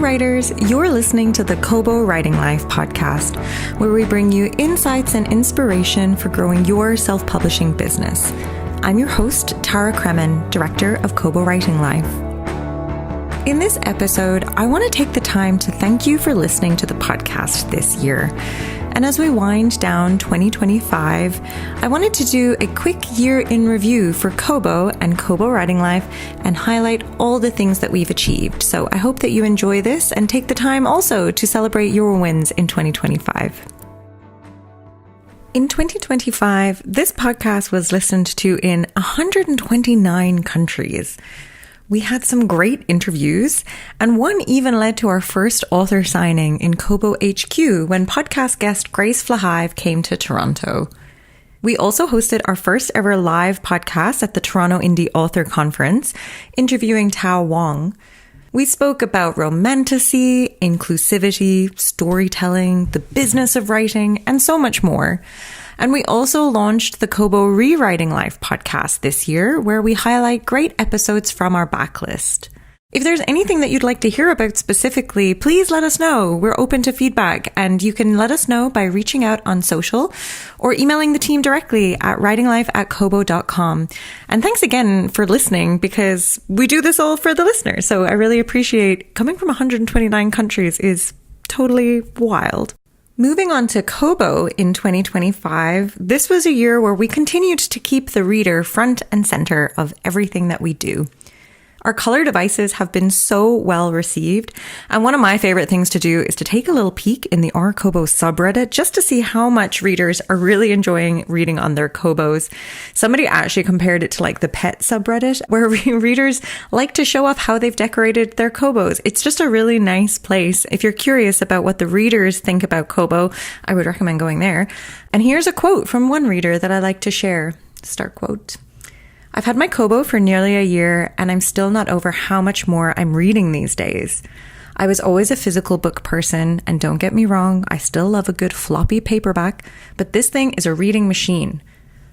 writers, you're listening to the Kobo Writing Life Podcast, where we bring you insights and inspiration for growing your self-publishing business. I'm your host, Tara Cremin, Director of Kobo Writing Life. In this episode, I want to take the time to thank you for listening to the podcast this year. And as we wind down 2025, I wanted to do a quick year in review for Kobo and Kobo Writing Life and highlight all the things that we've achieved. So I hope that you enjoy this and take the time also to celebrate your wins in 2025. In 2025, this podcast was listened to in 129 countries. We had some great interviews, and one even led to our first author signing in Kobo HQ when podcast guest Grace Flahive came to Toronto. We also hosted our first ever live podcast at the Toronto Indie Author Conference, interviewing Tao Wong. We spoke about romantasy, inclusivity, storytelling, the business of writing, and so much more. And we also launched the Kobo Rewriting Life podcast this year, where we highlight great episodes from our backlist. If there's anything that you'd like to hear about specifically, please let us know. We're open to feedback, and you can let us know by reaching out on social or emailing the team directly at writinglife@kobo.com. And thanks again for listening, because we do this all for the listeners. So I really appreciate coming from 129 countries is totally wild. Moving on to Kobo in 2025, this was a year where we continued to keep the reader front and center of everything that we do. Our color devices have been so well received, and one of my favorite things to do is to take a little peek in the R Kobo subreddit just to see how much readers are really enjoying reading on their Kobos. Somebody actually compared it to like the pet subreddit, where readers like to show off how they've decorated their Kobos. It's just a really nice place. If you're curious about what the readers think about Kobo, I would recommend going there. And here's a quote from one reader that I like to share. Start quote. "I've had my Kobo for nearly a year, and I'm still not over how much more I'm reading these days. I was always a physical book person, and don't get me wrong, I still love a good floppy paperback, but this thing is a reading machine.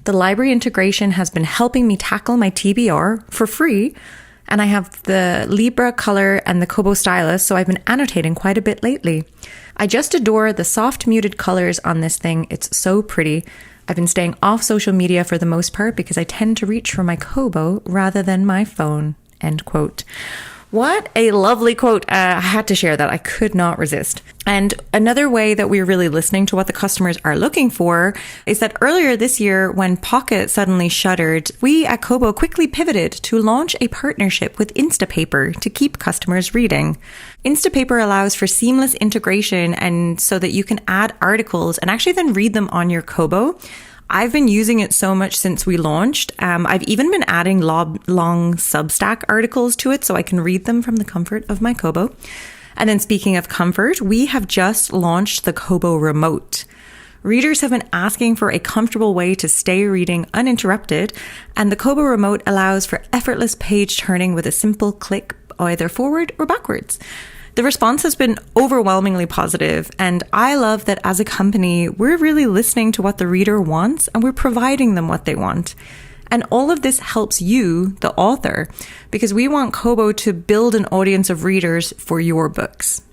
The library integration has been helping me tackle my TBR for free, and I have the Libra color and the Kobo stylus, so I've been annotating quite a bit lately. I just adore the soft muted colors on this thing. It's so pretty. I've been staying off social media for the most part because I tend to reach for my Kobo rather than my phone." End quote. What a lovely quote. I had to share that. I could not resist. And another way that we're really listening to what the customers are looking for is that earlier this year, when Pocket suddenly shuttered, we at Kobo quickly pivoted to launch a partnership with Instapaper to keep customers reading. Instapaper allows for seamless integration, and so that you can add articles and actually then read them on your Kobo. I've been using it so much since we launched. I've even been adding long Substack articles to it so I can read them from the comfort of my Kobo. And then speaking of comfort, we have just launched the Kobo Remote. Readers have been asking for a comfortable way to stay reading uninterrupted, and the Kobo Remote allows for effortless page turning with a simple click either forward or backwards. The response has been overwhelmingly positive, and I love that as a company, we're really listening to what the reader wants and we're providing them what they want. And all of this helps you, the author, because we want Kobo to build an audience of readers for your books.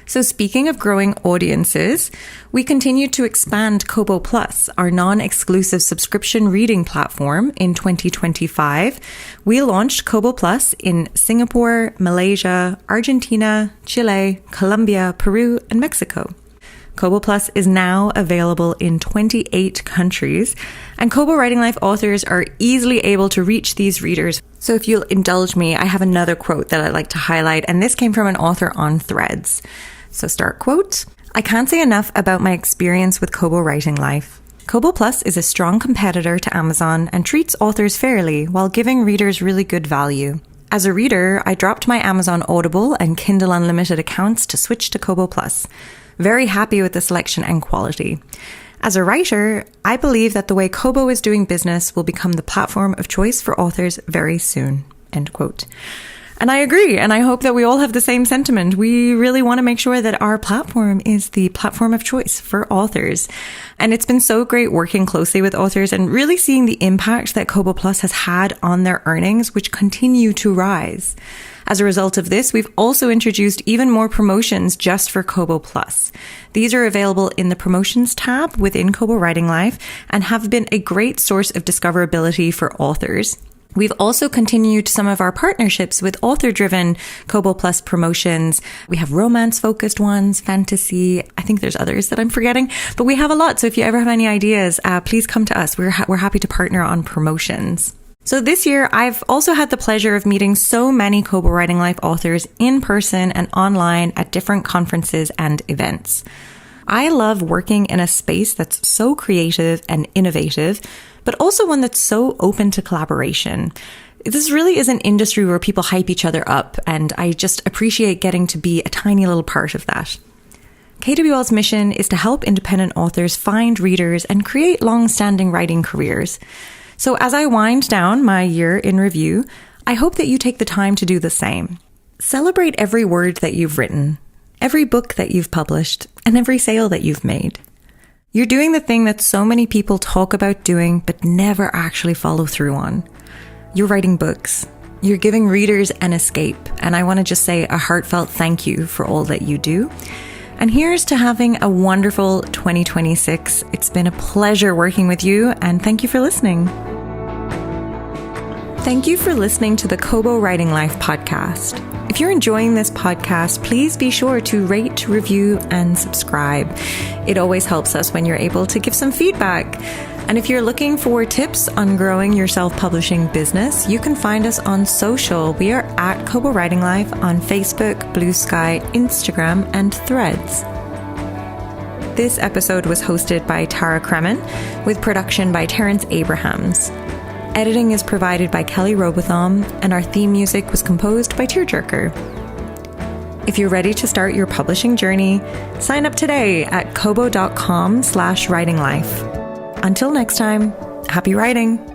So speaking of growing audiences, we continue to expand Kobo Plus, our non-exclusive subscription reading platform, in 2025. We launched Kobo Plus in Singapore, Malaysia, Argentina, Chile, Colombia, Peru, and Mexico. Kobo Plus is now available in 28 countries, and Kobo Writing Life authors are easily able to reach these readers. So if you'll indulge me, I have another quote that I'd like to highlight, and this came from an author on Threads. So start quote, "I can't say enough about my experience with Kobo Writing Life. Kobo Plus is a strong competitor to Amazon and treats authors fairly while giving readers really good value. As a reader, I dropped my Amazon Audible and Kindle Unlimited accounts to switch to Kobo Plus. Very happy with the selection and quality. As a writer, I believe that the way Kobo is doing business will become the platform of choice for authors very soon." End quote. And I agree, and I hope that we all have the same sentiment. We really want to make sure that our platform is the platform of choice for authors. And it's been so great working closely with authors and really seeing the impact that Kobo Plus has had on their earnings, which continue to rise. As a result of this, we've also introduced even more promotions just for Kobo Plus. These are available in the promotions tab within Kobo Writing Life and have been a great source of discoverability for authors. We've also continued some of our partnerships with author-driven Kobo Plus promotions. We have romance-focused ones, fantasy. I think there's others that I'm forgetting, but we have a lot. So if you ever have any ideas, please come to us. We're happy to partner on promotions. So this year, I've also had the pleasure of meeting so many Kobo Writing Life authors in person and online at different conferences and events. I love working in a space that's so creative and innovative, but also one that's so open to collaboration. This really is an industry where people hype each other up, and I just appreciate getting to be a tiny little part of that. KWL's mission is to help independent authors find readers and create long-standing writing careers. So as I wind down my year in review, I hope that you take the time to do the same. Celebrate every word that you've written, every book that you've published, and every sale that you've made. You're doing the thing that so many people talk about doing but never actually follow through on. You're writing books. You're giving readers an escape, and I want to just say a heartfelt thank you for all that you do. And here's to having a wonderful 2026. It's been a pleasure working with you, and thank you for listening. Thank you for listening to the Kobo Writing Life podcast. If you're enjoying this podcast, please be sure to rate, review, and subscribe. It always helps us when you're able to give some feedback. And if you're looking for tips on growing your self-publishing business, you can find us on social. We are at Kobo Writing Life on Facebook, Blue Sky, Instagram, and Threads. This episode was hosted by Tara Cremin, with production by Terrence Abrahams. Editing is provided by Kelly Robotham, and our theme music was composed by Tearjerker. If you're ready to start your publishing journey, sign up today at kobo.com/writinglife. Until next time, happy writing!